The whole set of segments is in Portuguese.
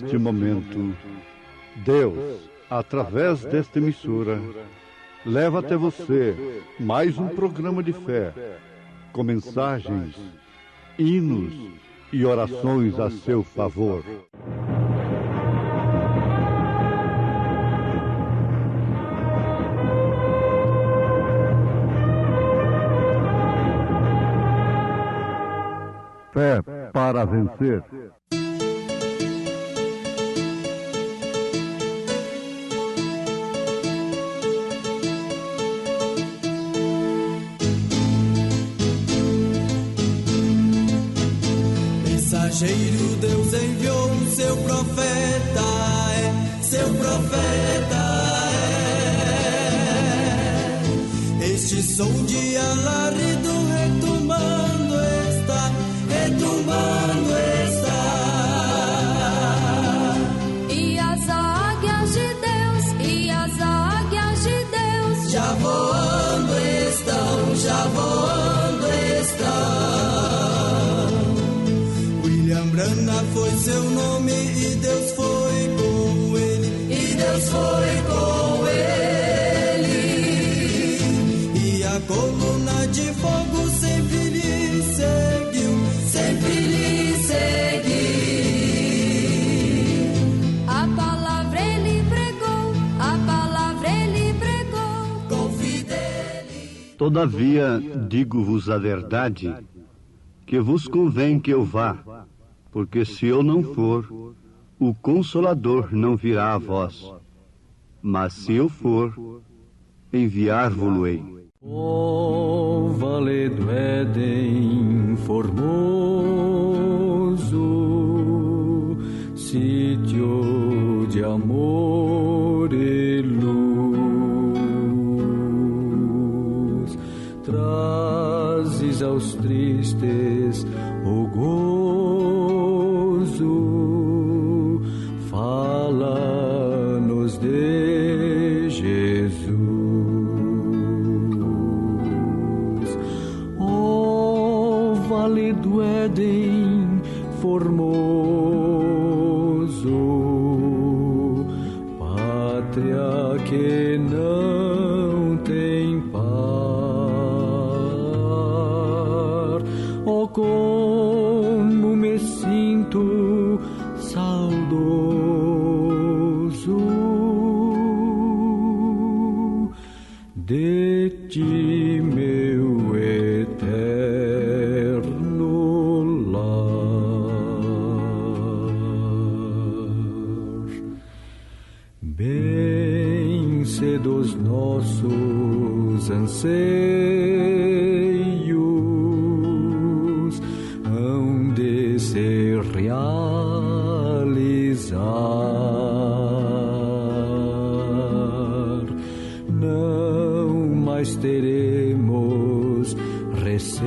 neste momento, Deus, através desta emissora, leva até você mais um programa de fé, com mensagens, hinos e orações a seu favor. Fé para vencer. Mensageiro, Deus enviou o seu profeta, seu profeta é. Este som de alarido retumbando está, retumbando está. E as águias de Deus, e as águias de Deus já voando estão, já voando estão. William Branham foi seu nome e Deus foi com ele, e Deus foi com ele. E a coluna de fogo sempre lhe seguiu, sempre lhe seguiu. A palavra ele pregou, a palavra ele pregou com fidelidade. Todavia, digo-vos a verdade, que vos convém que eu vá, porque se eu não for, o Consolador não virá a vós. Mas se eu for, enviar-vos-ei. Ó vale do Éden formoso, sítio de amor e luz, trazes aos tristes o gozo, fala-nos de Jesus. Ó vale do Éden formoso, pátria que não tem par, ó como me sinto saudoso de ti, meu eterno lar. Bem cedo os nossos anseios hão de se realizar. Não mais teremos receios,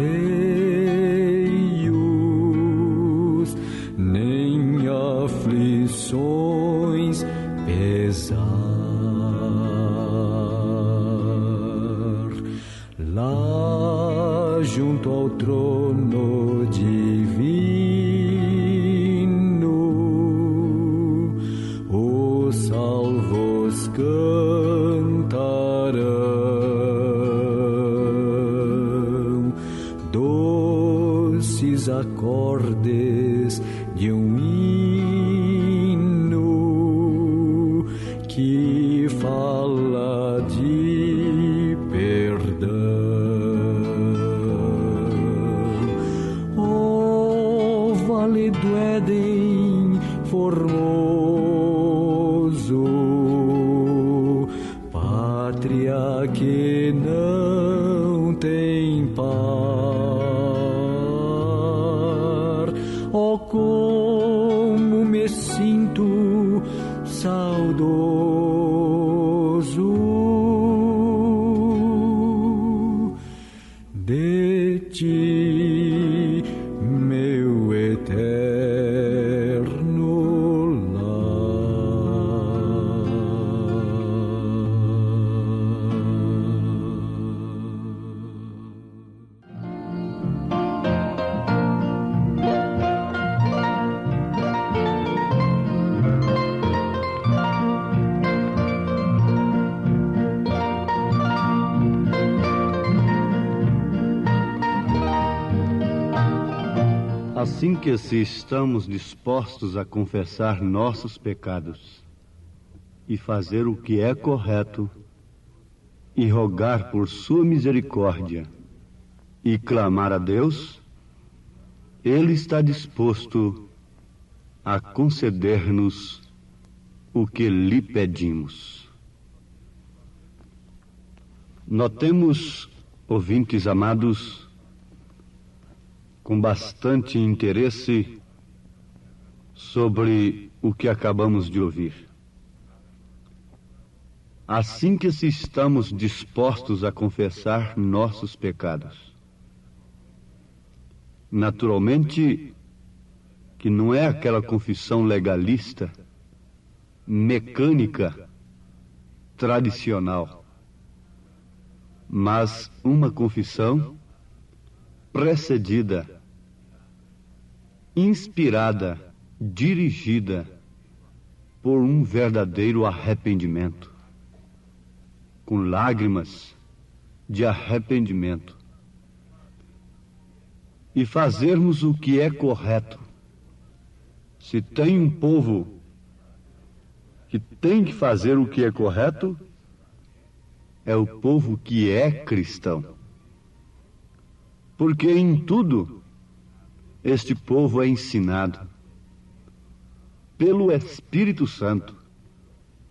nem aflições pesar. Lá junto ao trono divino, os salvos cantarão doces acordes de um hino que fala de perdão. Ó vale do Éden formoso, pátria que não tem par, ó como me sinto saudoso de ti, meu eterno lar. Assim que se estamos dispostos a confessar nossos pecados e fazer o que é correto e rogar por sua misericórdia e clamar a Deus, Ele está disposto a conceder-nos o que lhe pedimos. Notemos, ouvintes amados, com bastante interesse sobre o que acabamos de ouvir. Assim que se estamos dispostos a confessar nossos pecados. Naturalmente que não é aquela confissão legalista, mecânica, tradicional, mas uma confissão precedida, inspirada, dirigida por um verdadeiro arrependimento, com lágrimas de arrependimento, e fazermos o que é correto. Se tem um povo que tem que fazer o que é correto, é o povo que é cristão. Porque em tudo este povo é ensinado pelo Espírito Santo,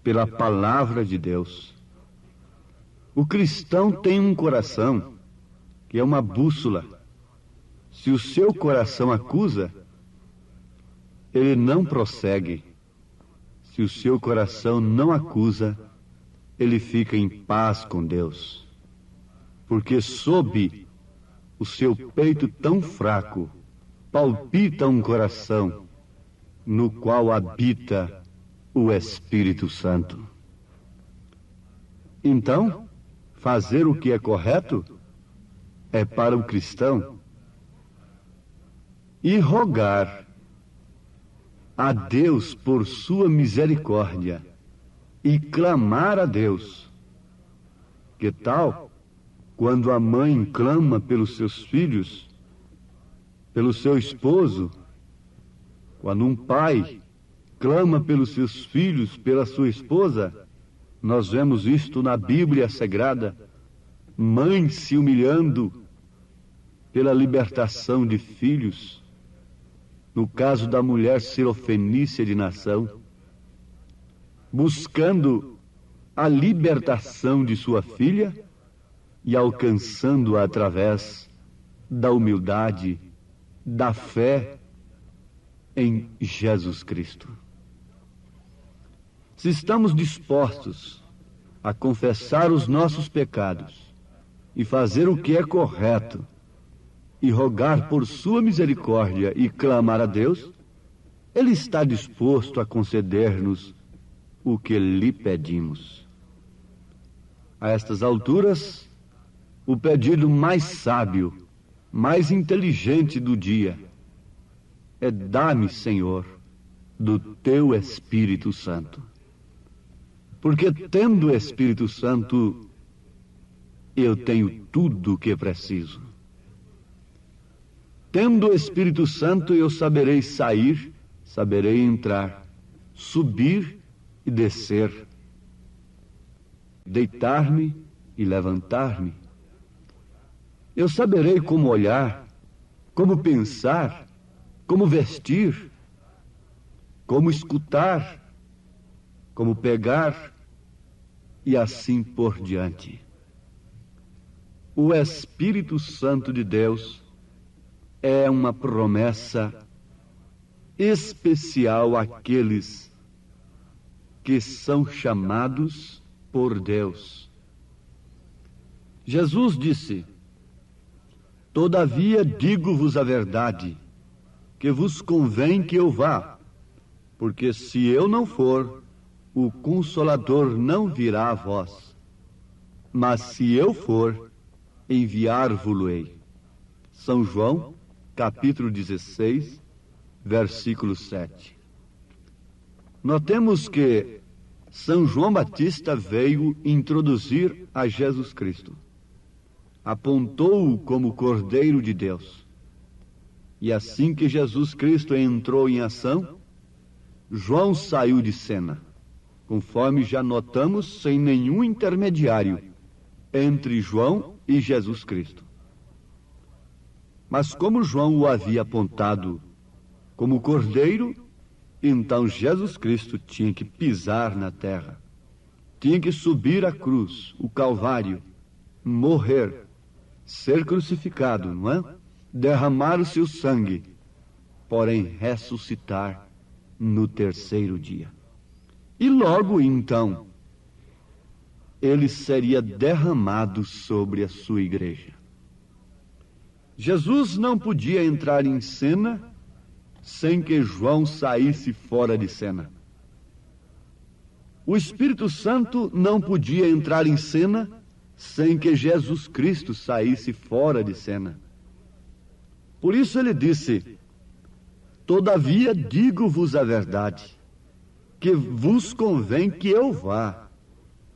pela palavra de Deus. O cristão tem um coração que é uma bússola. Se o seu coração acusa, ele não prossegue. Se o seu coração não acusa, ele fica em paz com Deus. Porque sob o seu peito tão fraco, palpita um coração no qual habita o Espírito Santo. Então, fazer o que é correto é para o cristão e rogar a Deus por sua misericórdia e clamar a Deus. Que tal quando a mãe clama pelos seus filhos, pelo seu esposo, quando um pai clama pelos seus filhos, pela sua esposa? Nós vemos isto na Bíblia Sagrada, mães se humilhando pela libertação de filhos, no caso da mulher sirofenícia de Nação, buscando a libertação de sua filha e alcançando-a através da humildade, da fé em Jesus Cristo. Se estamos dispostos a confessar os nossos pecados e fazer o que é correto e rogar por sua misericórdia e clamar a Deus, Ele está disposto a conceder-nos o que lhe pedimos. A estas alturas, o pedido mais sábio, mais inteligente do dia é: dá-me, Senhor, do teu Espírito Santo. Porque tendo o Espírito Santo, eu tenho tudo o que preciso. Tendo o Espírito Santo, eu saberei sair, saberei entrar, subir e descer, deitar-me e levantar-me. Eu saberei como olhar, como pensar, como vestir, como escutar, como pegar e assim por diante. O Espírito Santo de Deus é uma promessa especial àqueles que são chamados por Deus. Jesus disse: todavia digo-vos a verdade, que vos convém que eu vá, porque se eu não for, o Consolador não virá a vós. Mas se eu for, enviar-vos-ei. São João, capítulo 16, versículo 7. Notemos que São João Batista veio introduzir a Jesus Cristo. Apontou-o como Cordeiro de Deus. E assim que Jesus Cristo entrou em ação, João saiu de cena, conforme já notamos, sem nenhum intermediário entre João e Jesus Cristo. Mas como João o havia apontado como cordeiro, então Jesus Cristo tinha que pisar na terra, tinha que subir a cruz, o Calvário, morrer, ser crucificado, não é? Derramar o seu sangue, porém ressuscitar no terceiro dia. E logo então, ele seria derramado sobre a sua igreja. Jesus não podia entrar em cena sem que João saísse fora de cena. O Espírito Santo não podia entrar em cena sem que Jesus Cristo saísse fora de cena. Por isso ele disse: todavia digo-vos a verdade, que vos convém que eu vá,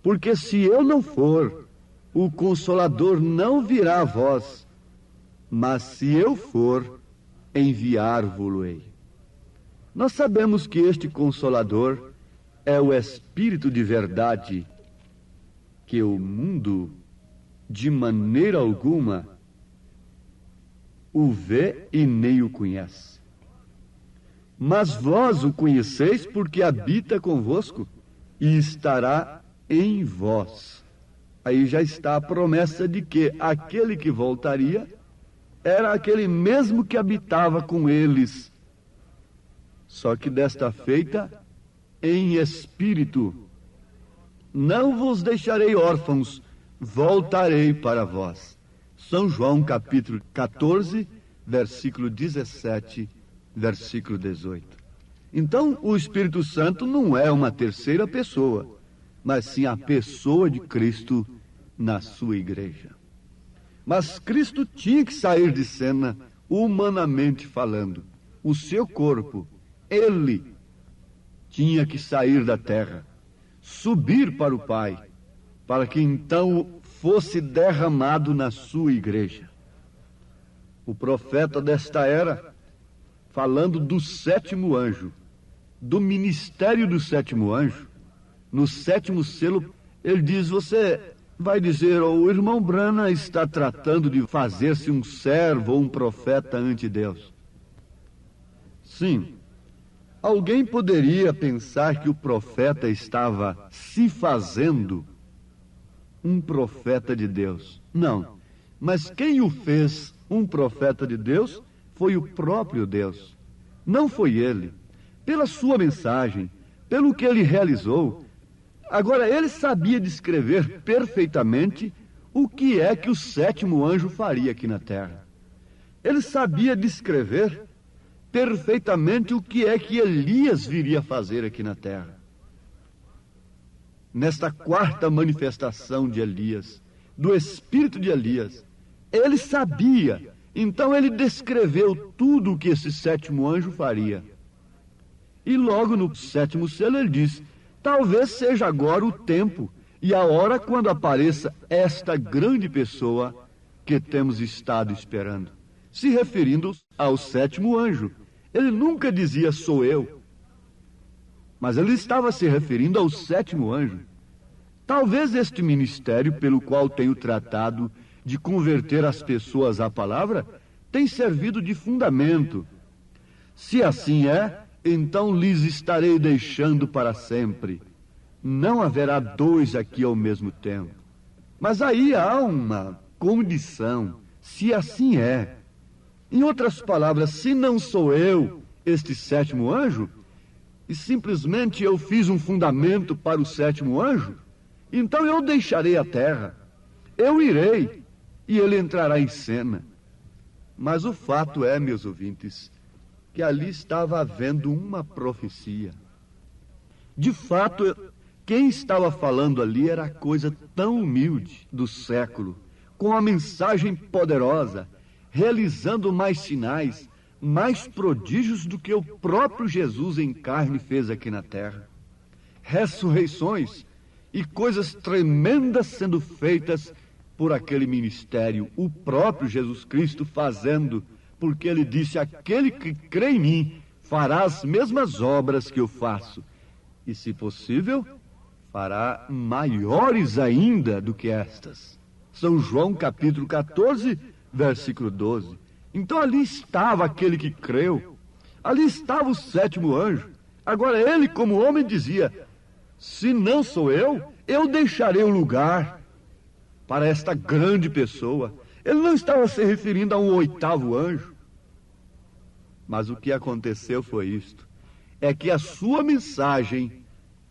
porque se eu não for, o Consolador não virá a vós, mas se eu for, enviar-vos-ei. Nós sabemos que este Consolador é o Espírito de verdade, que o mundo, de maneira alguma, o vê e nem o conhece. Mas vós o conheceis porque habita convosco e estará em vós. Aí já está a promessa de que aquele que voltaria era aquele mesmo que habitava com eles, só que desta feita em espírito. Não vos deixarei órfãos, voltarei para vós. São João capítulo 14, versículo 17, versículo 18. Então, o Espírito Santo não é uma terceira pessoa, mas sim a pessoa de Cristo na sua igreja. Mas Cristo tinha que sair de cena, humanamente falando. O seu corpo, ele tinha que sair da terra, subir para o Pai, para que então fosse derramado na sua igreja. O profeta desta era, falando do sétimo anjo, do ministério do sétimo anjo, no sétimo selo, ele diz: você vai dizer, o irmão Branham está tratando de fazer-se um servo ou um profeta ante Deus. Sim, alguém poderia pensar que o profeta estava se fazendo um profeta de Deus. Não, mas quem o fez um profeta de Deus foi o próprio Deus. Não foi ele. Pela sua mensagem, pelo que ele realizou. Agora, ele sabia descrever perfeitamente o que é que o sétimo anjo faria aqui na terra. Ele sabia descrever perfeitamente o que é que Elias viria fazer aqui na terra. Nesta quarta manifestação de Elias, do espírito de Elias, ele sabia, então ele descreveu tudo o que esse sétimo anjo faria. E logo no sétimo selo ele diz: talvez seja agora o tempo e a hora quando apareça esta grande pessoa que temos estado esperando. Se referindo ao sétimo anjo. Ele nunca dizia sou eu, mas ele estava se referindo ao sétimo anjo. Talvez este ministério pelo qual tenho tratado de converter as pessoas à palavra tenha servido de fundamento. Se assim é, então lhes estarei deixando para sempre. Não haverá dois aqui ao mesmo tempo. Mas aí há uma condição, se assim é. Em outras palavras, se não sou eu, este sétimo anjo, e simplesmente eu fiz um fundamento para o sétimo anjo, então eu deixarei a terra, eu irei, e ele entrará em cena. Mas o fato é, meus ouvintes, que ali estava havendo uma profecia. De fato, quem estava falando ali era a coisa tão humilde do século, com a mensagem poderosa, realizando mais sinais, mais prodígios do que o próprio Jesus em carne fez aqui na terra. Ressurreições e coisas tremendas sendo feitas por aquele ministério, o próprio Jesus Cristo fazendo porque ele disse: aquele que crê em mim fará as mesmas obras que eu faço, e, se possível, fará maiores ainda do que estas. São João capítulo 14, versículo 12. Então ali estava aquele que creu, ali estava o sétimo anjo. Agora ele, como homem, dizia: se não sou eu deixarei o lugar para esta grande pessoa. Ele não estava se referindo a um oitavo anjo. Mas o que aconteceu foi isto: é que a sua mensagem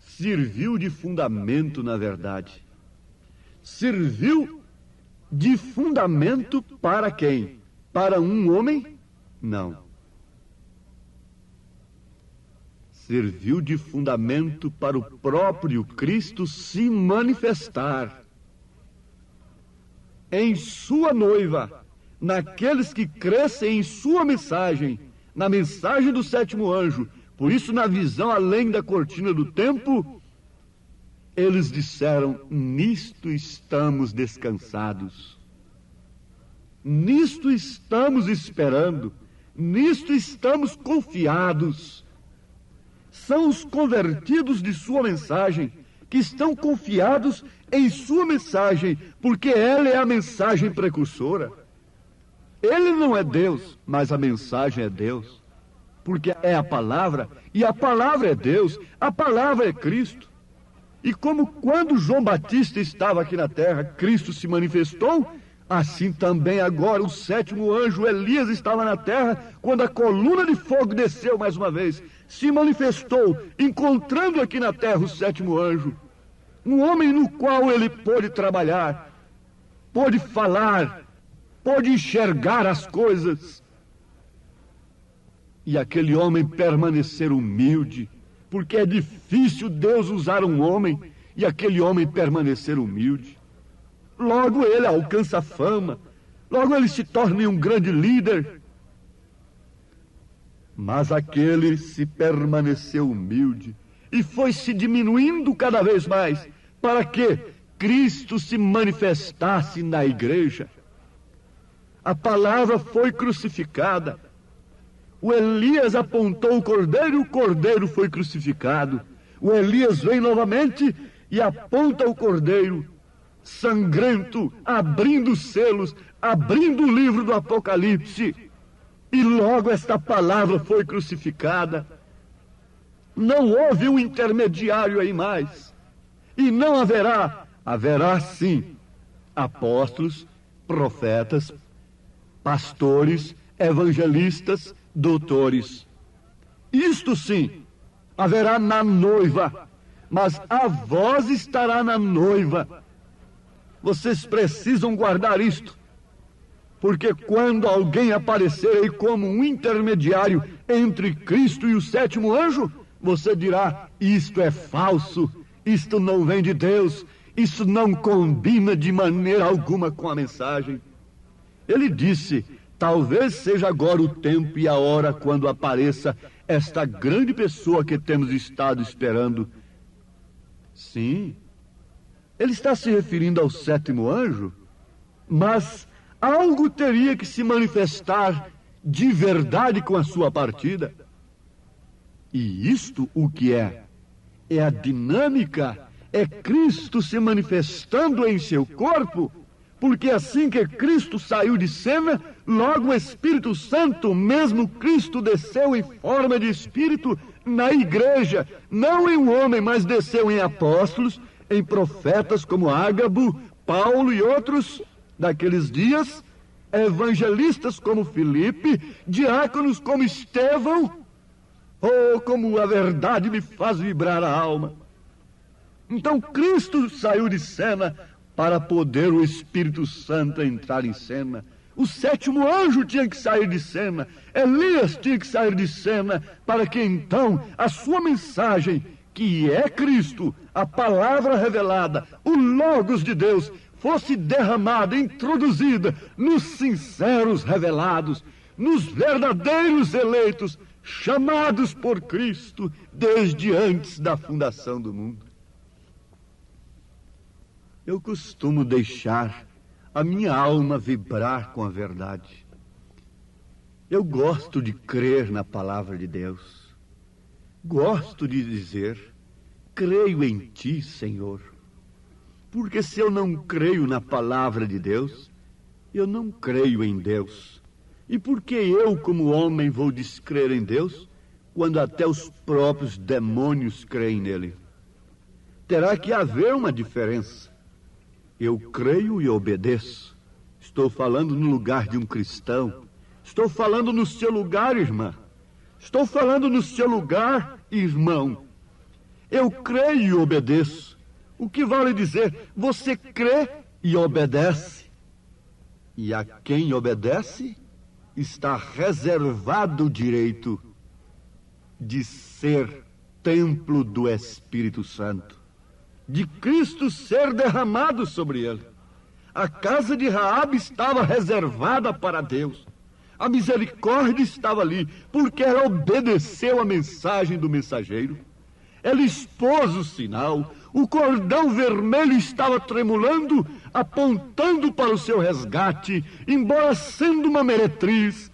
serviu de fundamento na verdade. Serviu de fundamento para quem? Para um homem? Não. Serviu de fundamento para o próprio Cristo se manifestar em sua noiva, naqueles que crescem em sua mensagem, na mensagem do sétimo anjo. Por isso, na visão além da cortina do tempo, eles disseram: nisto estamos descansados, nisto estamos esperando, nisto estamos confiados. São os convertidos de sua mensagem, que estão confiados em sua mensagem, porque ela é a mensagem precursora. Ele não é Deus, mas a mensagem é Deus, porque é a palavra, e a palavra é Deus, a palavra é Cristo. E como quando João Batista estava aqui na terra, Cristo se manifestou, assim também agora o sétimo anjo, Elias, estava na terra, quando a coluna de fogo desceu mais uma vez, se manifestou, encontrando aqui na terra o sétimo anjo, um homem no qual ele pôde trabalhar, pôde falar, pôde enxergar as coisas. E aquele homem permanecer humilde, porque é difícil Deus usar um homem, e aquele homem permanecer humilde. Logo ele alcança fama, logo ele se torna um grande líder. Mas aquele se permaneceu humilde e foi se diminuindo cada vez mais, para que Cristo se manifestasse na igreja. A palavra foi crucificada. O Elias apontou o cordeiro foi crucificado. O Elias vem novamente e aponta o cordeiro, sangrento, abrindo os selos, abrindo o livro do Apocalipse. E logo esta palavra foi crucificada. Não houve um intermediário aí mais. E não haverá. Haverá sim apóstolos, profetas, pastores, evangelistas, doutores. Isto sim haverá na noiva, mas a voz estará na noiva. Vocês precisam guardar isto, porque quando alguém aparecer aí como um intermediário entre Cristo e o sétimo anjo, você dirá: isto é falso, isto não vem de Deus, isso não combina de maneira alguma com a mensagem. Ele disse: talvez seja agora o tempo e a hora quando apareça esta grande pessoa que temos estado esperando. Sim, ele está se referindo ao sétimo anjo, mas algo teria que se manifestar de verdade com a sua partida. E isto o que é? É a dinâmica, é Cristo se manifestando em seu corpo, porque assim que Cristo saiu de cena, logo o Espírito Santo, mesmo Cristo, desceu em forma de Espírito na igreja, não em um homem, mas desceu em apóstolos, em profetas como Ágabo, Paulo e outros daqueles dias, evangelistas como Filipe, diáconos como Estevão. Oh, como a verdade me faz vibrar a alma! Então Cristo saiu de cena para poder o Espírito Santo entrar em cena. O sétimo anjo tinha que sair de cena, Elias tinha que sair de cena, para que então a sua mensagem, que é Cristo, a palavra revelada, o Logos de Deus, fosse derramada, introduzida nos sinceros revelados, nos verdadeiros eleitos, chamados por Cristo desde antes da fundação do mundo. Eu costumo deixar a minha alma vibrar com a verdade. Eu gosto de crer na palavra de Deus. Gosto de dizer, creio em ti, Senhor. Porque se eu não creio na palavra de Deus, eu não creio em Deus. E por que eu, como homem, vou descrer em Deus, quando até os próprios demônios creem nele? Terá que haver uma diferença. Eu creio e obedeço. Estou falando no lugar de um cristão. Estou falando no seu lugar, irmã. Estou falando no seu lugar, irmão. Eu creio e obedeço. O que vale dizer, você crê e obedece. E a quem obedece, está reservado o direito de ser templo do Espírito Santo, de Cristo ser derramado sobre ele. A casa de Raabe estava reservada para Deus. A misericórdia estava ali, porque ela obedeceu a mensagem do mensageiro. Ela expôs o sinal. O cordão vermelho estava tremulando, apontando para o seu resgate, embora sendo uma meretriz.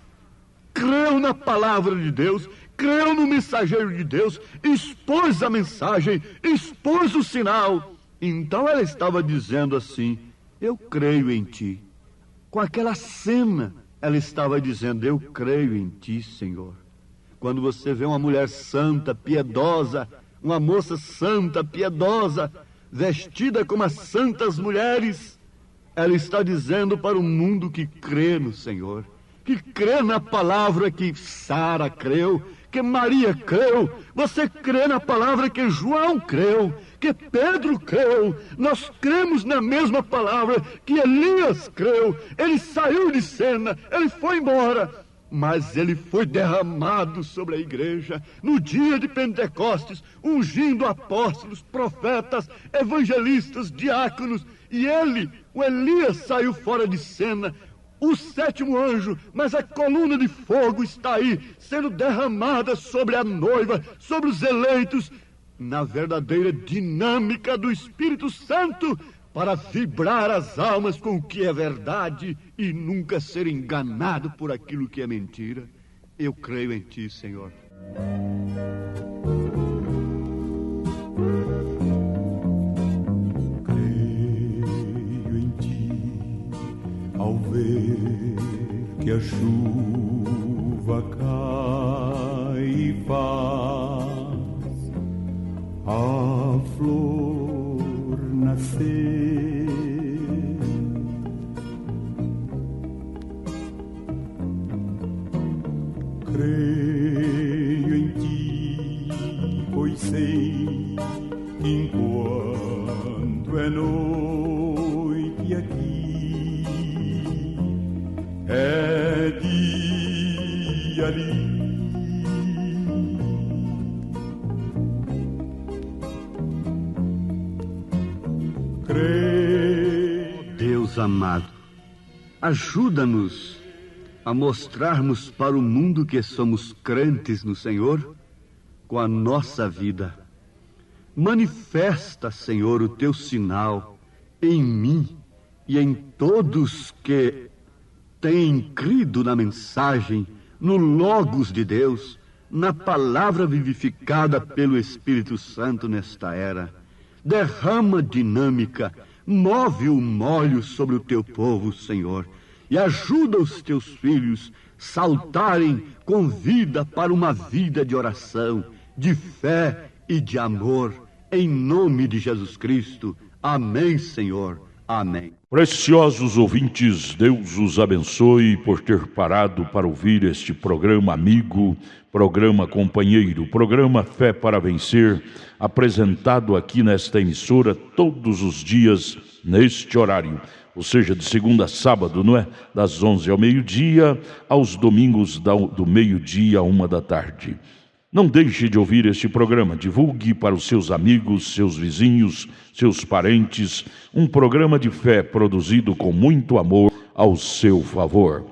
Creu na palavra de Deus, creu no mensageiro de Deus, expôs a mensagem, expôs o sinal. Então ela estava dizendo assim, eu creio em ti. Com aquela cena, ela estava dizendo, eu creio em ti, Senhor. Quando você vê uma mulher santa, piedosa, uma moça santa, piedosa, vestida como as santas mulheres, ela está dizendo para o mundo que crê no Senhor, que crê na palavra que Sara creu, que Maria creu. Você crê na palavra que João creu, que Pedro creu. Nós cremos na mesma palavra que Elias creu. Ele saiu de cena, ele foi embora, mas ele foi derramado sobre a igreja no dia de Pentecostes, ungindo apóstolos, profetas, evangelistas, diáconos. E ele, o Elias, saiu fora de cena, o sétimo anjo, mas a coluna de fogo está aí, sendo derramada sobre a noiva, sobre os eleitos, na verdadeira dinâmica do Espírito Santo, para vibrar as almas com o que é verdade e nunca ser enganado por aquilo que é mentira. Eu creio em ti, Senhor. Creio em ti, ao ver que a chuva cai e faz a flor nascer. Creio em ti, pois sei que enquanto é noite aqui, é dia ali. Deus amado, ajuda-nos a mostrarmos para o mundo que somos crentes no Senhor com a nossa vida. Manifesta, Senhor, o teu sinal em mim e em todos que têm crido na mensagem, no Logos de Deus, na palavra vivificada pelo Espírito Santo nesta era. Derrama dinâmica, move o molho sobre o teu povo, Senhor, e ajuda os teus filhos saltarem com vida para uma vida de oração, de fé e de amor, em nome de Jesus Cristo. Amém, Senhor. Amém. Preciosos ouvintes, Deus os abençoe por ter parado para ouvir este programa amigo, programa companheiro, programa Fé para Vencer, apresentado aqui nesta emissora todos os dias neste horário, ou seja, de segunda a sábado, não é? Das 11 ao meio-dia, aos domingos do meio-dia à 1 da tarde. Não deixe de ouvir este programa, divulgue para os seus amigos, seus vizinhos, seus parentes, um programa de fé produzido com muito amor ao seu favor.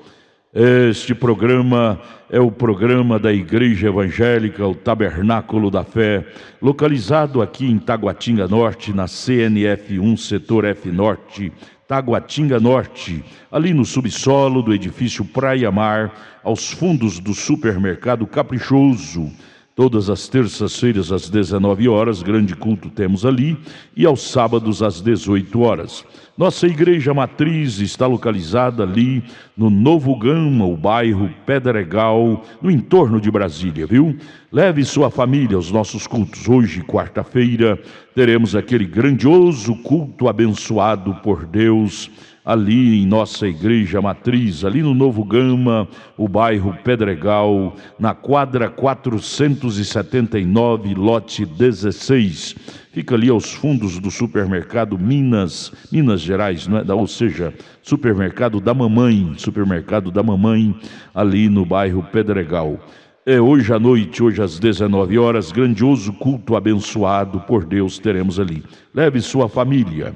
Este programa é o programa da Igreja Evangélica, o Tabernáculo da Fé, localizado aqui em Taguatinga Norte, na CNF 1, Setor F Norte, Taguatinga Norte, ali no subsolo do edifício Praia Mar, aos fundos do supermercado Caprichoso. Todas as terças-feiras às 19 horas, grande culto temos ali, e aos sábados às 18 horas. Nossa igreja matriz está localizada ali no Novo Gama, o bairro Pedregal, no entorno de Brasília, viu? Leve sua família aos nossos cultos. Hoje, quarta-feira, teremos aquele grandioso culto abençoado por Deus, ali em nossa igreja matriz, ali no Novo Gama, o bairro Pedregal, na quadra 479, lote 16. Fica ali aos fundos do supermercado Minas Gerais, não é? Ou seja, supermercado da mamãe, ali no bairro Pedregal. Hoje à noite, hoje às 19 horas, grandioso culto abençoado por Deus teremos ali. Leve sua família.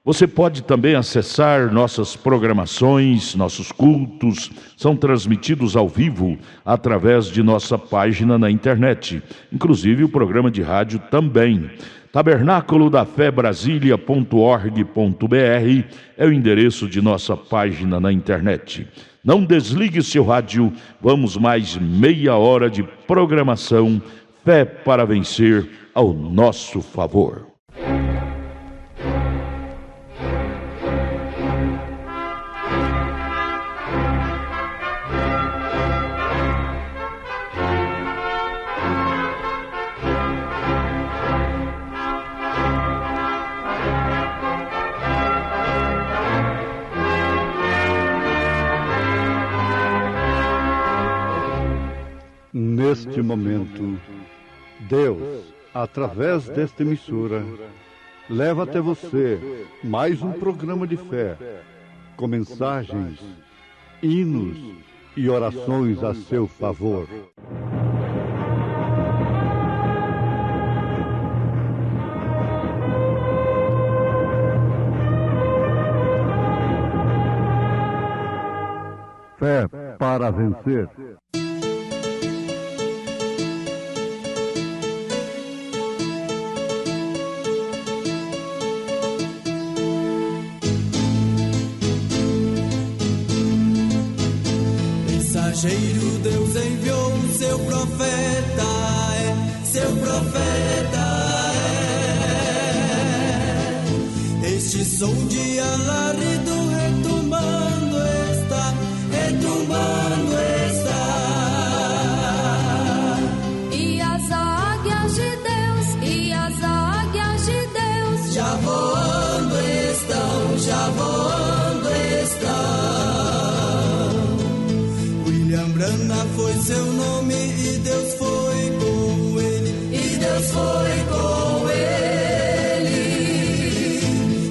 Você pode também acessar nossas programações, nossos cultos, são transmitidos ao vivo através de nossa página na internet, inclusive o programa de rádio também. Tabernáculo da Fé Brasília.org.br é o endereço de nossa página na internet. Não desligue seu rádio, vamos mais meia hora de programação, Fé para Vencer ao nosso favor. Neste momento, Deus, através desta emissora, leva até você mais um programa de fé, com mensagens, hinos e orações a seu favor. Fé para vencer. Mensageiro Deus enviou seu profeta, seu profeta Este som de alarido retumbando está, retumbando está. E as águias de Deus, e as águias de Deus já voando estão, já voando estão. William Branham foi seu nome e Deus foi com ele, e Deus foi com ele.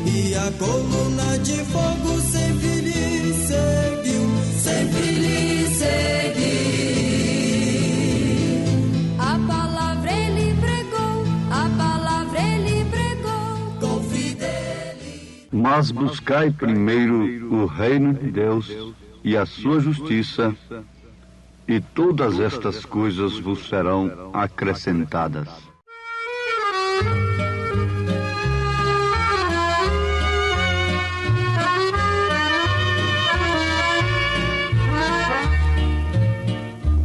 E a coluna de fogo sempre lhe seguiu, sempre lhe seguiu. A palavra ele pregou, a palavra ele pregou com fidelidade. Mas buscai primeiro o reino de Deus e a sua justiça, e todas estas coisas vos serão acrescentadas.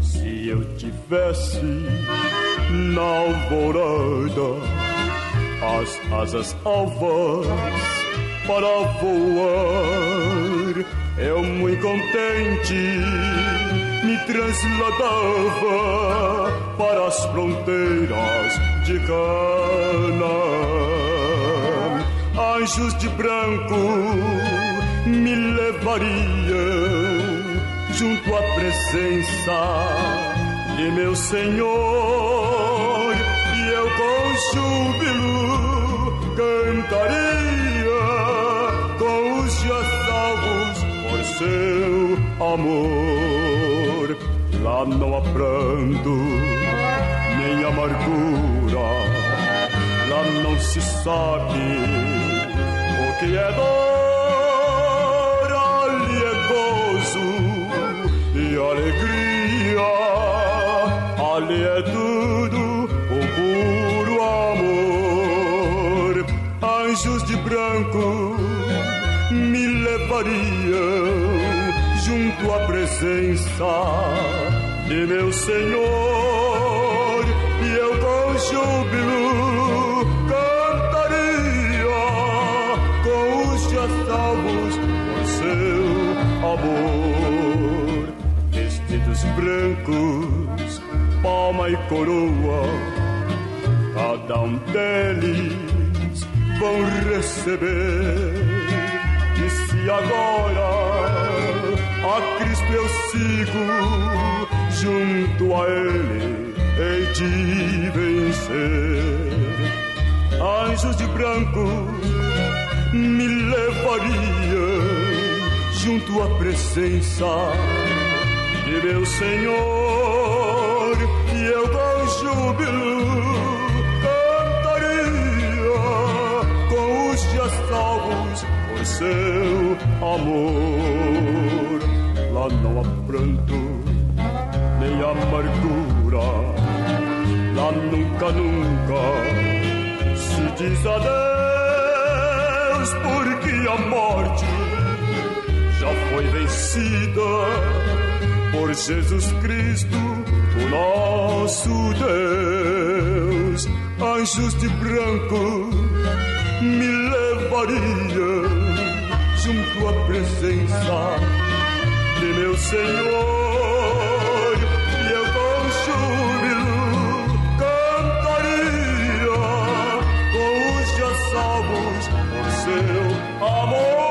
Se eu tivesse na alvorada as asas alvas para voar, eu muito contente me trasladava para as fronteiras de Canaã. Anjos de branco me levariam junto à presença de meu Senhor, e eu com júbilo cantaria com os já salvos por seu amor. Lá não há pranto, nem amargura, lá não se sabe o que é dor, ali é gozo e alegria, ali é tudo o puro amor. Anjos de branco me levariam junto à presença de meu Senhor, e eu com júbilo cantaria com os já salvos por seu amor. Vestidos brancos, palma e coroa, cada um deles vão receber. E se agora a Cristo eu sigo, junto a Ele hei de vencer. Anjos de branco me levariam junto à presença de meu Senhor, e eu com júbilo cantaria com os já salvos por seu amor. Lá não há pranto nem amargura, lá nunca, nunca se diz adeus, porque a morte já foi vencida por Jesus Cristo, o nosso Deus. Anjos de branco me levariam junto à presença de meu Senhor, e eu com júbilo cantaria com os já salvos por seu amor.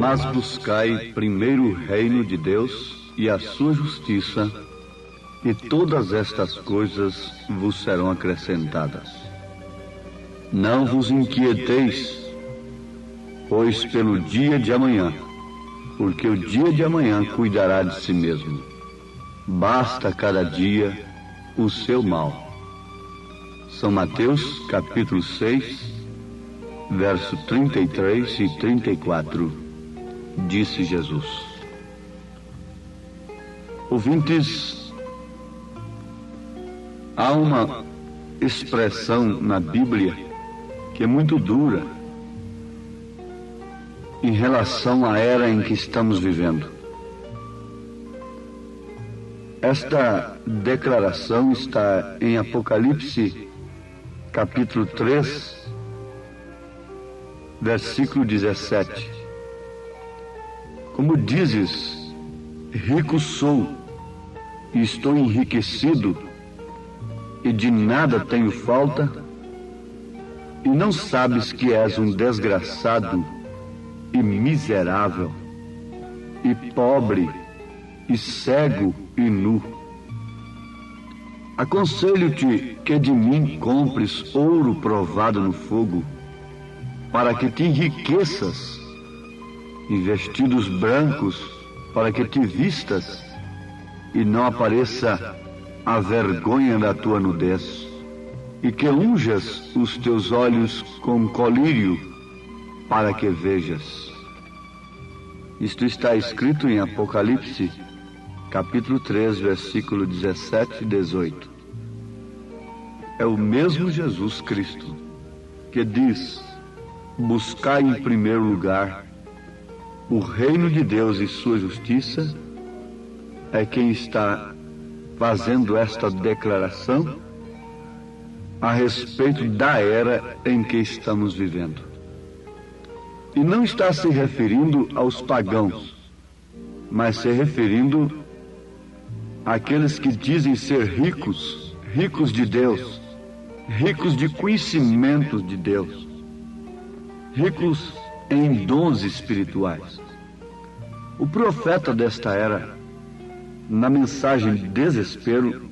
Mas buscai primeiro o reino de Deus e a sua justiça, e todas estas coisas vos serão acrescentadas. Não vos inquieteis, pois pelo dia de amanhã, porque o dia de amanhã cuidará de si mesmo. Basta cada dia o seu mal. São Mateus, capítulo 6, verso 33 e 34. Disse Jesus. Ouvintes, há uma expressão na Bíblia que é muito dura em relação à era em que estamos vivendo. Esta declaração está em Apocalipse, capítulo 3, versículo 17. Como dizes, rico sou, e estou enriquecido, e de nada tenho falta, e não sabes que és um desgraçado, e miserável, e pobre, e cego, e nu. Aconselho-te que de mim compres ouro provado no fogo, para que te enriqueças, e vestidos brancos, para que te vistas e não apareça a vergonha da tua nudez, e que unjas os teus olhos com colírio, para que vejas. Isto está escrito em Apocalipse, capítulo 3, versículo 17 e 18. É o mesmo Jesus Cristo que diz: buscai em primeiro lugar o reino de Deus e sua justiça, é quem está fazendo esta declaração a respeito da era em que estamos vivendo. E não está se referindo aos pagãos, mas se referindo àqueles que dizem ser ricos, ricos de Deus, ricos de conhecimentos de Deus, ricos em dons espirituais. O profeta desta era, na mensagem de desespero,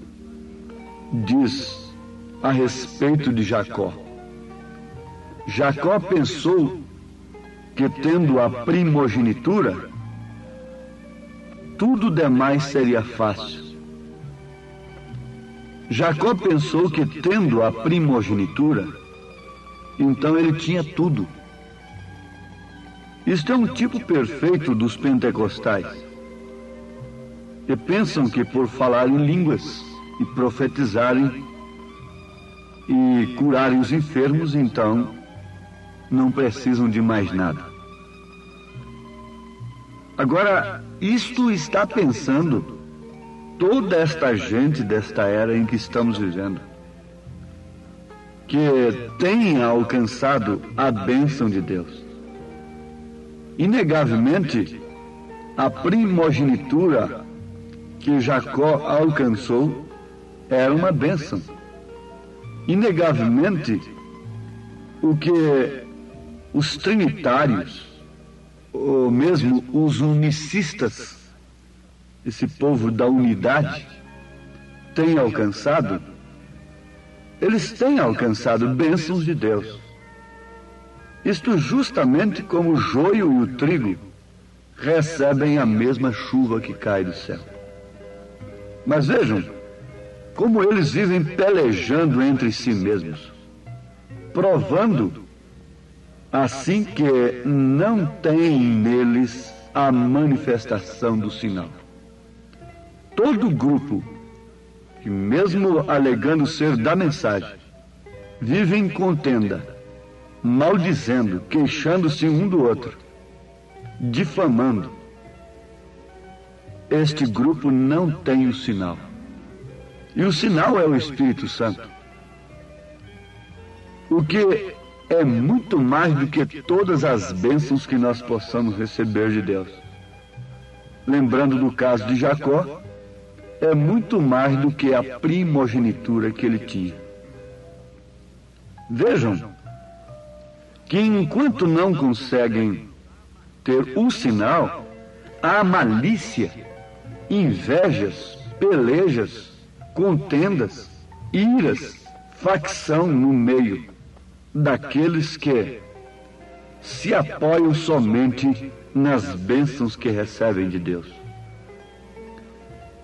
diz a respeito de Jacó. Jacó pensou que, tendo a primogenitura, tudo demais seria fácil. Jacó pensou que, tendo a primogenitura, então ele tinha tudo. Isto é um tipo perfeito dos pentecostais, que pensam que por falar em línguas e profetizarem e curarem os enfermos, então não precisam de mais nada. Agora, isto está pensando toda esta gente desta era em que estamos vivendo, que tem alcançado a bênção de Deus. Inegavelmente, a primogenitura que Jacó alcançou era uma bênção. Inegavelmente, o que os trinitários, ou mesmo os unicistas, esse povo da unidade, têm alcançado, eles têm alcançado bênçãos de Deus. Isto justamente como o joio e o trigo recebem a mesma chuva que cai do céu. Mas vejam como eles vivem pelejando entre si mesmos, provando assim que não tem neles a manifestação do sinal. Todo grupo que, mesmo alegando ser da mensagem, vive em contenda, maldizendo, queixando-se um do outro, difamando, este grupo não tem o sinal. E o sinal é o Espírito Santo, o que é muito mais do que todas as bênçãos que nós possamos receber de Deus. Lembrando do caso de Jacó, é muito mais do que a primogenitura que ele tinha. Vejam que enquanto não conseguem ter o sinal, há malícia, invejas, pelejas, contendas, iras, facção no meio daqueles que se apoiam somente nas bênçãos que recebem de Deus.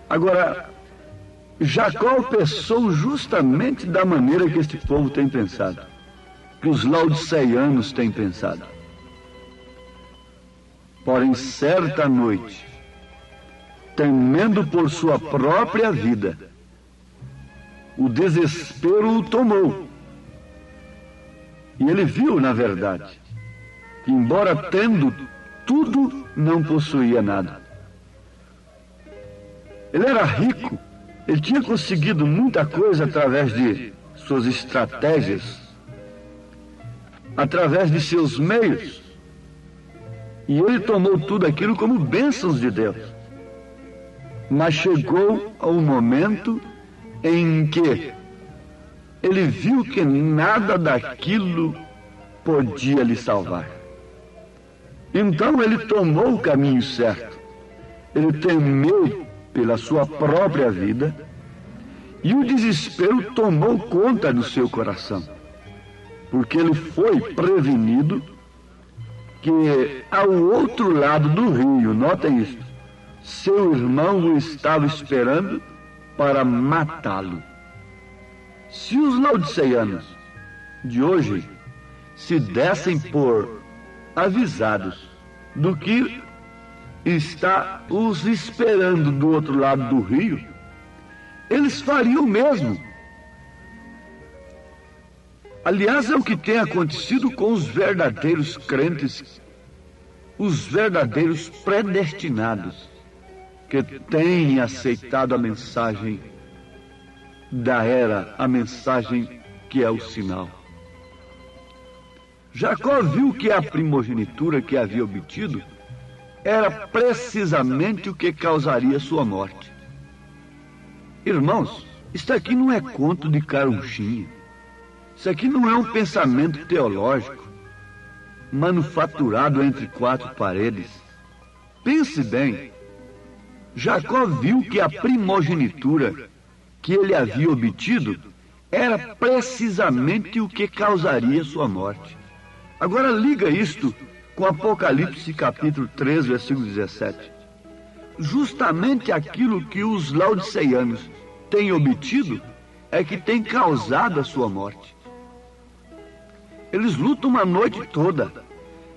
Agora, Jacó pensou justamente da maneira que este povo tem pensado, que os laodiceanos têm pensado. Porém, certa noite, temendo por sua própria vida, o desespero o tomou. E ele viu, na verdade, que embora tendo tudo, não possuía nada. Ele era rico, ele tinha conseguido muita coisa através de suas estratégias, através de seus meios. E ele tomou tudo aquilo como bênçãos de Deus. Mas chegou ao momento em que ele viu que nada daquilo podia lhe salvar. Então ele tomou o caminho certo. Ele temeu pela sua própria vida e o desespero tomou conta do seu coração, porque ele foi prevenido que ao outro lado do rio, notem isso, seu irmão o estava esperando para matá-lo. Se os laodiceanos de hoje se dessem por avisados do que está os esperando do outro lado do rio, eles fariam o mesmo. Aliás, é o que tem acontecido com os verdadeiros crentes, os verdadeiros predestinados, que têm aceitado a mensagem da era, a mensagem que é o sinal. Jacó viu que a primogenitura que havia obtido era precisamente o que causaria sua morte. Irmãos, isso aqui não é conto de carunchinha. Isso aqui não é um pensamento teológico, manufaturado entre quatro paredes. Pense bem, Jacó viu que a primogenitura que ele havia obtido era precisamente o que causaria sua morte. Agora liga isto com Apocalipse capítulo 3, versículo 17. Justamente aquilo que os laodiceanos têm obtido é que tem causado a sua morte. Eles lutam uma noite toda,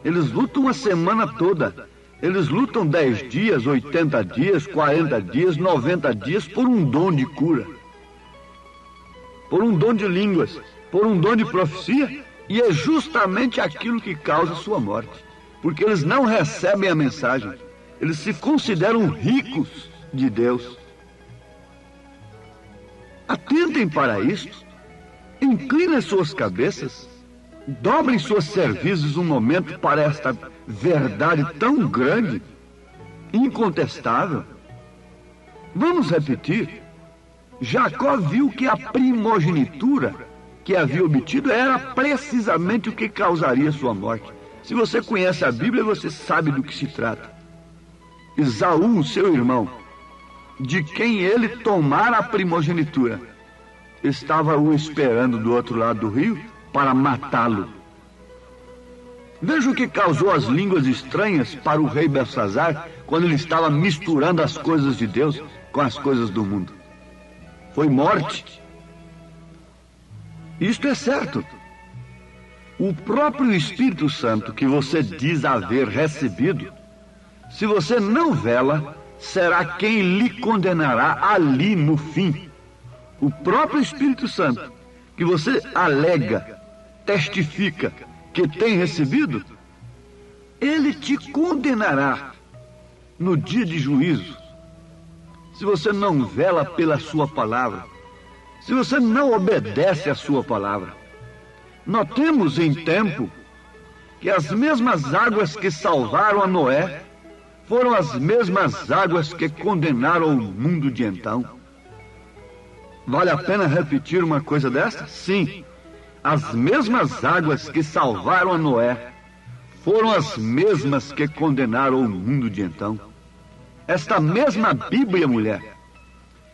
eles lutam uma semana toda, eles lutam 10 dias, 80 dias, 40 dias, 90 dias por um dom de cura, por um dom de línguas, por um dom de profecia, e é justamente aquilo que causa a sua morte, porque eles não recebem a mensagem, eles se consideram ricos de Deus. Atentem para isto, inclinem suas cabeças, dobrem suas cervizes um momento para esta verdade tão grande, incontestável. Vamos repetir. Jacó viu que a primogenitura que havia obtido era precisamente o que causaria sua morte. Se você conhece a Bíblia, você sabe do que se trata. Esaú, seu irmão, de quem ele tomara a primogenitura, estava o esperando do outro lado do rio para matá-lo. Veja o que causou as línguas estranhas para o rei Belsazar quando ele estava misturando as coisas de Deus com as coisas do mundo. Foi morte. Isto é certo. O próprio Espírito Santo que você diz haver recebido, se você não vela, será quem lhe condenará ali no fim. O próprio Espírito Santo que você alega, testifica que tem recebido, ele te condenará no dia de juízo, se você não vela pela sua palavra, se você não obedece à sua palavra. Notemos em tempo que as mesmas águas que salvaram a Noé foram as mesmas águas que condenaram o mundo de então. Vale a pena repetir uma coisa dessa? Sim. As mesmas águas que salvaram a Noé foram as mesmas que condenaram o mundo de então. Esta mesma Bíblia, mulher,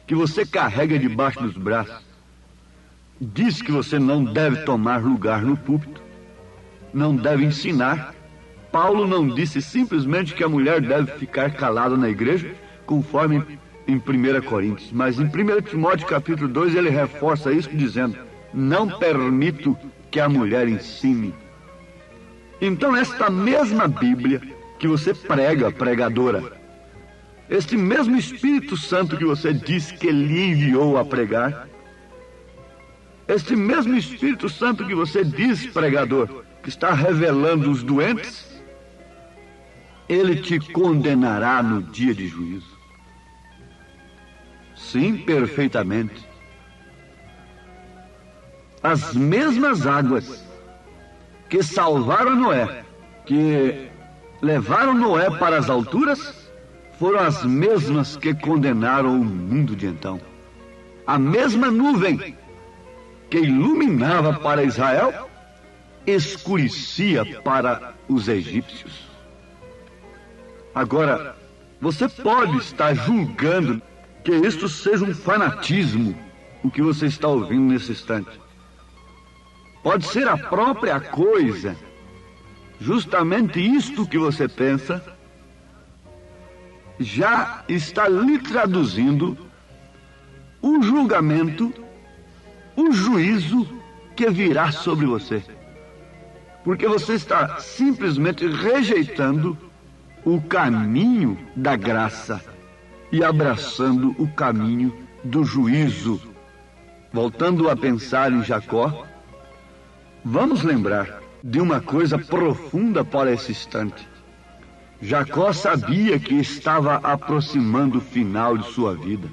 que você carrega debaixo dos braços, diz que você não deve tomar lugar no púlpito, não deve ensinar. Paulo não disse simplesmente que a mulher deve ficar calada na igreja, conforme em 1 Coríntios, mas em 1 Timóteo capítulo 2 ele reforça isso dizendo: não permito que a mulher ensine. Então esta mesma Bíblia que você prega, pregadora, este mesmo Espírito Santo que você diz que lhe enviou a pregar, este mesmo Espírito Santo que você diz, pregador, que está revelando os doentes, ele te condenará no dia de juízo. Sim, perfeitamente. As mesmas águas que salvaram Noé, que levaram Noé para as alturas, foram as mesmas que condenaram o mundo de então. A mesma nuvem que iluminava para Israel, escurecia para os egípcios. Agora, você pode estar julgando que isto seja um fanatismo, o que você está ouvindo nesse instante. Pode ser a própria coisa, justamente isto que você pensa, já está lhe traduzindo o julgamento, o juízo que virá sobre você. Porque você está simplesmente rejeitando o caminho da graça e abraçando o caminho do juízo. Voltando a pensar em Jacó, vamos lembrar de uma coisa profunda para esse instante. Jacó sabia que estava aproximando o final de sua vida.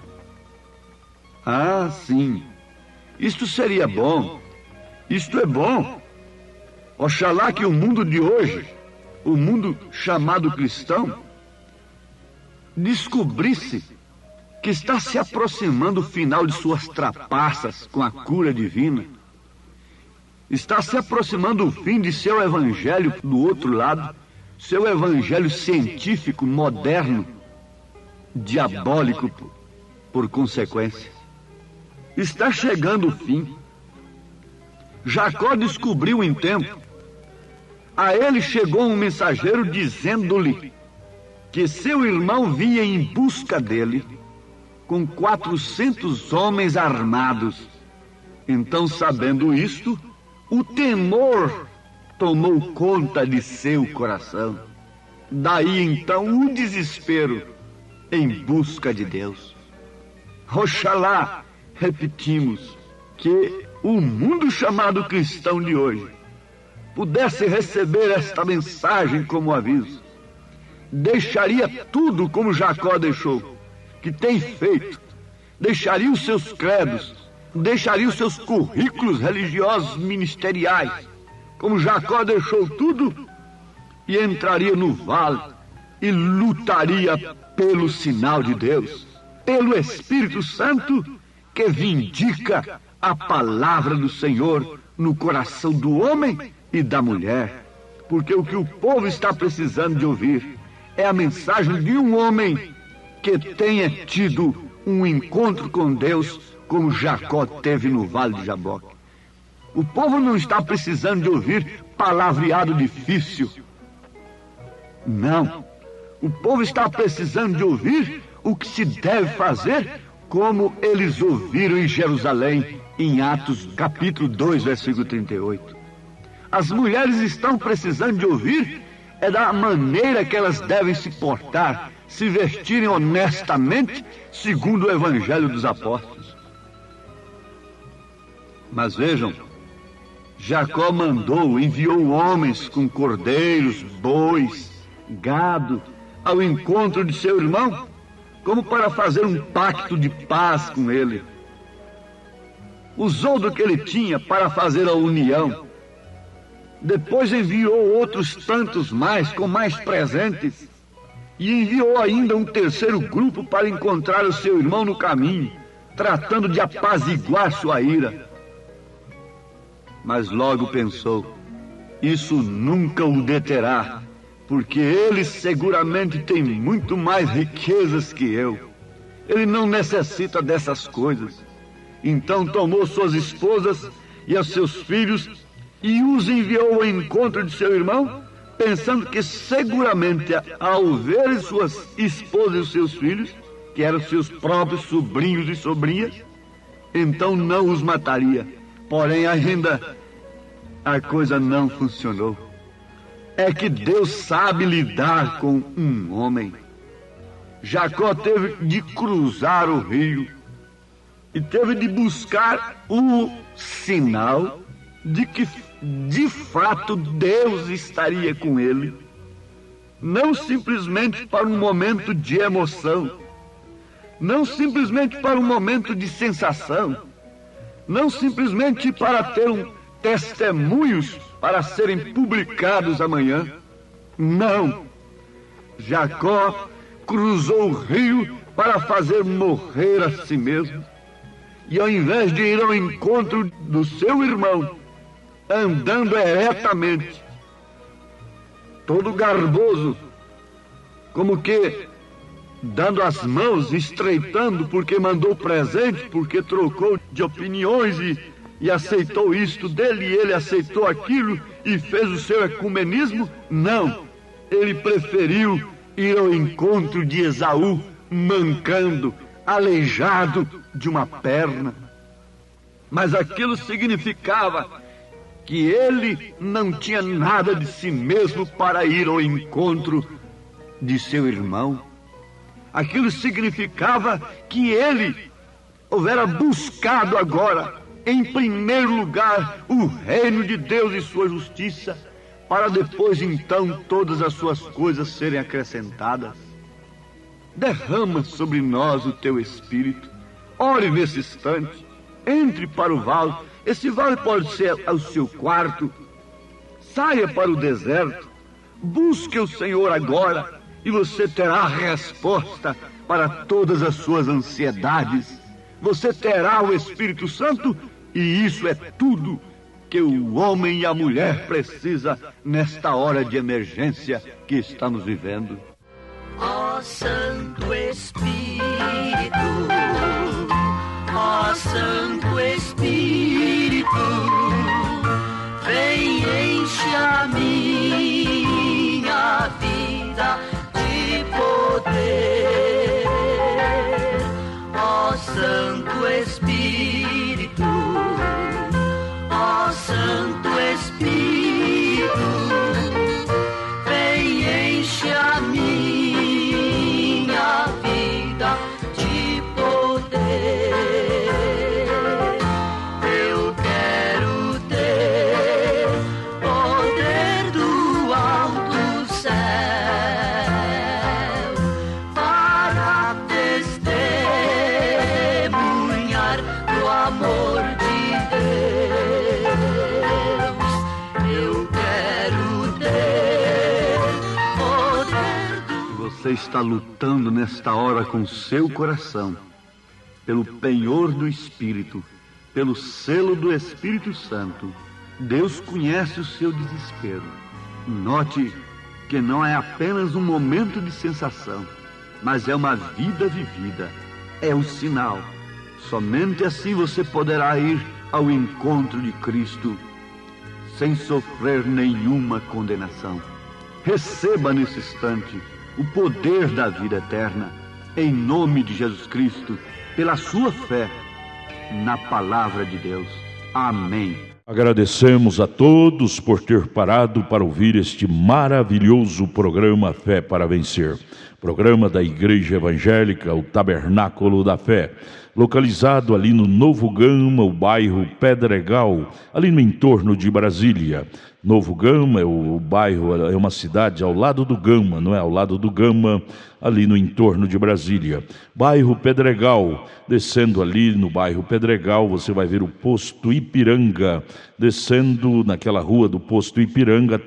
Ah, sim, isto seria bom, isto é bom. Oxalá que o mundo de hoje, o mundo chamado cristão, descobrisse que está se aproximando o final de suas trapaças com a cura divina. Está se aproximando o fim de seu evangelho do outro lado, seu evangelho científico, moderno, diabólico por consequência. Está chegando o fim. Jacó descobriu em tempo. A ele chegou um mensageiro dizendo-lhe que seu irmão vinha em busca dele com 400 homens armados Então, sabendo isto, o temor tomou conta de seu coração. Daí então o desespero em busca de Deus. Oxalá, repetimos, que o mundo chamado cristão de hoje pudesse receber esta mensagem como aviso. Deixaria tudo como Jacó deixou, que tem feito, deixaria os seus credos, deixaria os seus currículos religiosos ministeriais, como Jacó deixou tudo, e entraria no vale e lutaria pelo sinal de Deus, pelo Espírito Santo que vindica a palavra do Senhor no coração do homem e da mulher. Porque o que o povo está precisando de ouvir é a mensagem de um homem que tenha tido um encontro com Deus como Jacó teve no Vale de Jaboque. O povo não está precisando de ouvir palavreado difícil. Não. O povo está precisando de ouvir o que se deve fazer, como eles ouviram em Jerusalém, em Atos capítulo 2, versículo 38. As mulheres estão precisando de ouvir é da maneira que elas devem se portar, se vestirem honestamente, segundo o Evangelho dos Apóstolos. Mas vejam, Jacó enviou homens com cordeiros, bois, gado, ao encontro de seu irmão, como para fazer um pacto de paz com ele. Usou do que ele tinha para fazer a união. Depois enviou outros tantos mais, com mais presentes, e enviou ainda um terceiro grupo para encontrar o seu irmão no caminho, tratando de apaziguar sua ira. Mas logo pensou, isso nunca o deterá, porque ele seguramente tem muito mais riquezas que eu. Ele não necessita dessas coisas. Então tomou suas esposas e os seus filhos e os enviou ao encontro de seu irmão, pensando que seguramente, ao ver suas esposas e os seus filhos, que eram seus próprios sobrinhos e sobrinhas, então não os mataria. Porém, ainda a coisa não funcionou. É que Deus sabe lidar com um homem. Jacó teve de cruzar o rio e teve de buscar o sinal de que, de fato, Deus estaria com ele. Não simplesmente para um momento de emoção, não simplesmente para um momento de sensação, não simplesmente para ter testemunhos para serem publicados amanhã. Não. Jacó cruzou o rio para fazer morrer a si mesmo. E ao invés de ir ao encontro do seu irmão, andando eretamente, todo garboso, como que dando as mãos, estreitando, porque mandou presente, porque trocou de opiniões e aceitou isto dele, e ele aceitou aquilo e fez o seu ecumenismo. Não, ele preferiu ir ao encontro de Esaú, mancando, aleijado de uma perna. Mas aquilo significava que ele não tinha nada de si mesmo para ir ao encontro de seu irmão. Aquilo significava que ele houvera buscado agora, em primeiro lugar, o reino de Deus e sua justiça, para depois então todas as suas coisas serem acrescentadas. Derrama sobre nós o teu Espírito. Ore nesse instante. Entre para o vale. Esse vale pode ser o seu quarto. Saia para o deserto. Busque o Senhor agora e você terá a resposta para todas as suas ansiedades. Você terá o Espírito Santo e isso é tudo que o homem e a mulher precisa nesta hora de emergência que estamos vivendo. Ó Santo Espírito, ó Santo Espírito, vem enche a minha vida de poder. Ó Santo Espírito, amor de Deus. Eu quero ter poder do... Você está lutando nesta hora com seu coração, pelo penhor do Espírito, pelo selo do Espírito Santo. Deus conhece o seu desespero. Note que não é apenas um momento de sensação, mas é uma vida vivida. É o sinal. Somente assim você poderá ir ao encontro de Cristo sem sofrer nenhuma condenação. Receba nesse instante o poder da vida eterna, em nome de Jesus Cristo, pela sua fé na palavra de Deus. Amém. Agradecemos a todos por ter parado para ouvir este maravilhoso programa Fé para Vencer. Programa da Igreja Evangélica, o Tabernáculo da Fé, localizado ali no Novo Gama, o bairro Pedregal, ali no entorno de Brasília. Novo Gama, o bairro, é uma cidade ao lado do Gama, não é? Ao lado do Gama, ali no entorno de Brasília. Bairro Pedregal, descendo ali no bairro Pedregal, você vai ver o posto Ipiranga. Descendo naquela rua do posto Ipiranga,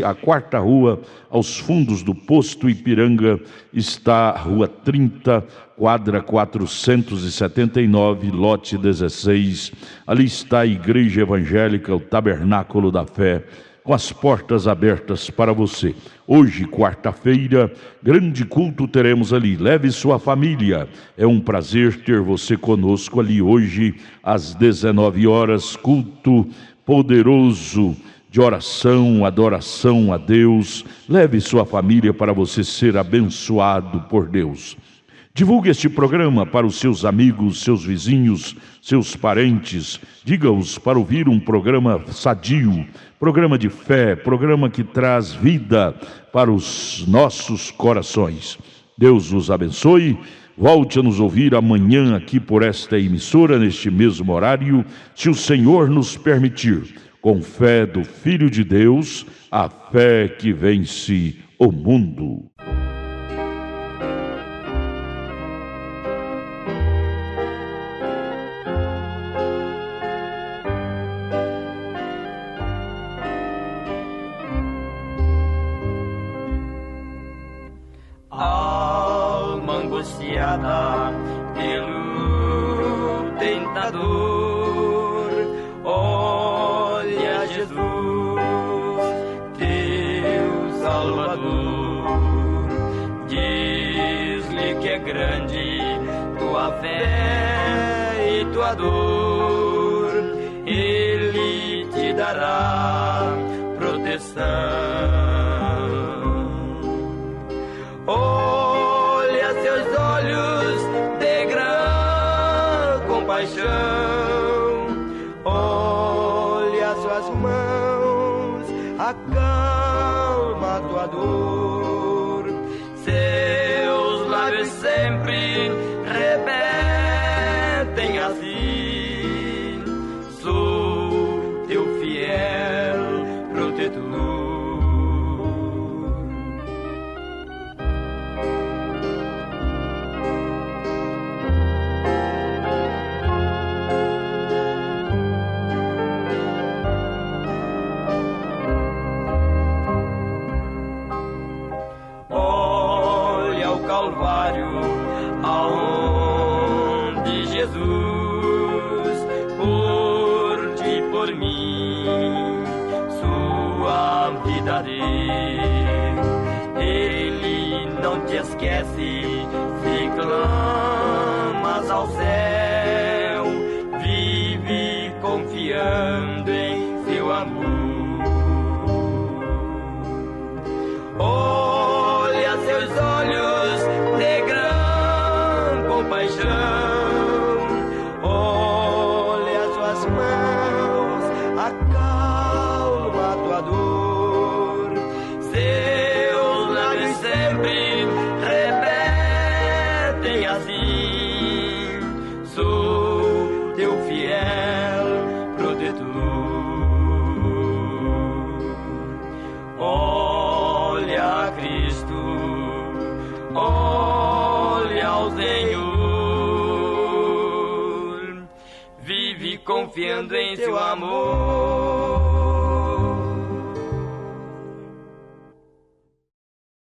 a quarta rua, aos fundos do posto Ipiranga, está a rua 30, quadra 479, lote 16. Ali está a Igreja Evangélica, o Tabernáculo da Fé, com as portas abertas para você. Hoje, quarta-feira, grande culto teremos ali. Leve sua família. É um prazer ter você conosco ali hoje, às 19 horas, culto poderoso de oração, adoração a Deus. Leve sua família para você ser abençoado por Deus. Divulgue este programa para os seus amigos, seus vizinhos, seus parentes. Diga-os para ouvir um programa sadio, programa de fé, programa que traz vida para os nossos corações. Deus os abençoe. Volte a nos ouvir amanhã aqui por esta emissora, neste mesmo horário, se o Senhor nos permitir. Com fé do Filho de Deus, a fé que vence o mundo. Alma angustiada pelo tentador, olha Jesus, teu Salvador. Diz-lhe que é grande tua fé e tua dor, Ele te dará proteção. Olha seus olhos de grande compaixão, olha suas mãos, acalma tua dor. Seus lábios sempre repetem assim: sou teu fiel protetor. Calvário, aonde Jesus, por ti, por mim, sua vida deu. Ele não te esquece, se clamas ao céu, vive confiando em seu amor. Olha seus olhos de grande compaixão, olha suas mãos, acalma tua dor. Seus lábios sempre repetem assim: vive confiando em seu amor.